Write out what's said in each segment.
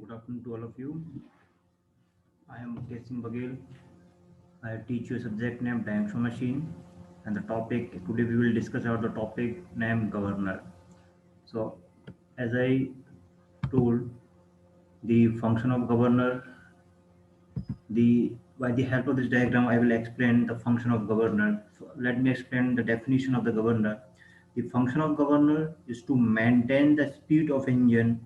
Good afternoon to all of you. I am Mukesh Singh Bagel. I teach you a subject named Dynamics Machine, and the topic today we will discuss about the topic named Governor. So, as I told, the function of governor, the by the help of this diagram, I will explain the function of governor. So let me explain the definition of the governor. The function of governor is to maintain the speed of engine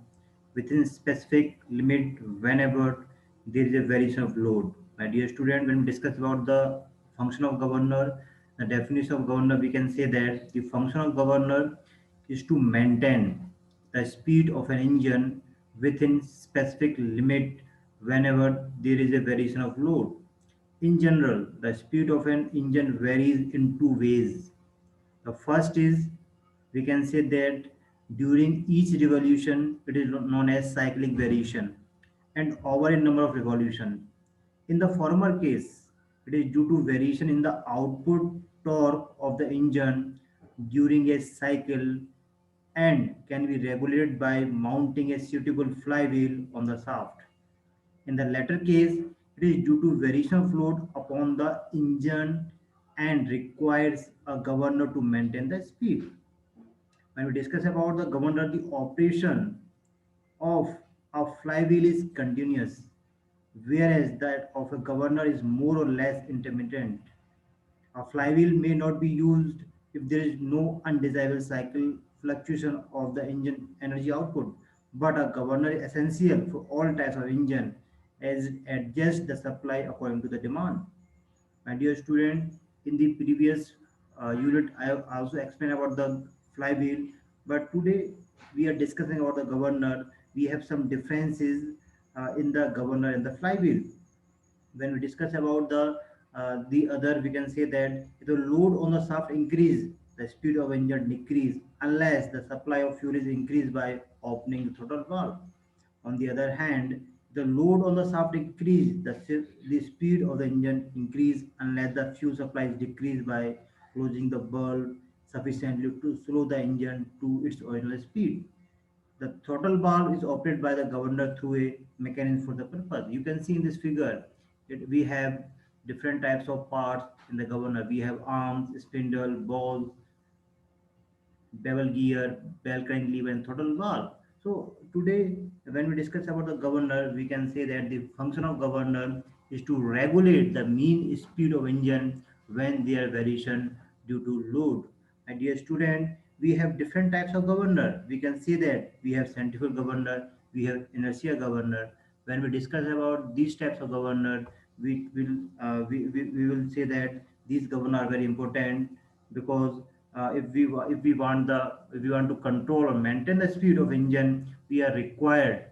within specific limit whenever there is a variation of load. My dear student, when we discuss about the function of governor, the definition of governor, we can say that the function of governor is to maintain the speed of an engine within specific limit whenever there is a variation of load. In general, the speed of an engine varies in two ways. The first is, we can say that during each revolution, it is known as cyclic variation and over a number of revolutions. In the former case, it is due to variation in the output torque of the engine during a cycle and can be regulated by mounting a suitable flywheel on the shaft. In the latter case, it is due to variation of load upon the engine and requires a governor to maintain the speed. When we discuss about the governor, the operation of a flywheel is continuous, whereas that of a governor is more or less intermittent. A flywheel may not be used if there is no undesirable cycle fluctuation of the engine energy output, but a governor is essential for all types of engine as it adjusts the supply according to the demand. My dear student, in the previous unit, I have also explained about the flywheel, but today we are discussing about the governor. We have some differences in the governor and the flywheel. When we discuss about the other, we can say that if the load on the shaft increase, the speed of engine decrease unless the supply of fuel is increased by opening the throttle valve. On the other hand, the load on the shaft increase, the speed of the engine increase unless the fuel supply is decreased by closing the bulb sufficiently to slow the engine to its original speed. The throttle valve is operated by the governor through a mechanism for the purpose. You can see in this figure that we have different types of parts in the governor. We have arms, spindle, balls, bevel gear, bell crank lever, and throttle valve. So today, when we discuss about the governor, we can say that the function of governor is to regulate the mean speed of engine when there are variation due to load. My dear student, we have different types of governor. We can say that we have centrifugal governor, we have inertia governor. When we discuss about these types of governor, we will say that these governor are very important because if we want to control or maintain the speed of engine, we are required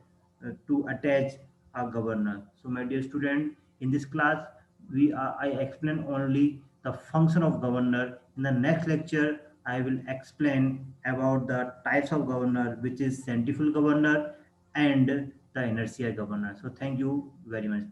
to attach a governor. So my dear student, in this class I explain only the function of governor. In the next lecture I will explain about the types of governor, which is centrifugal governor and the inertia governor. So thank you very much.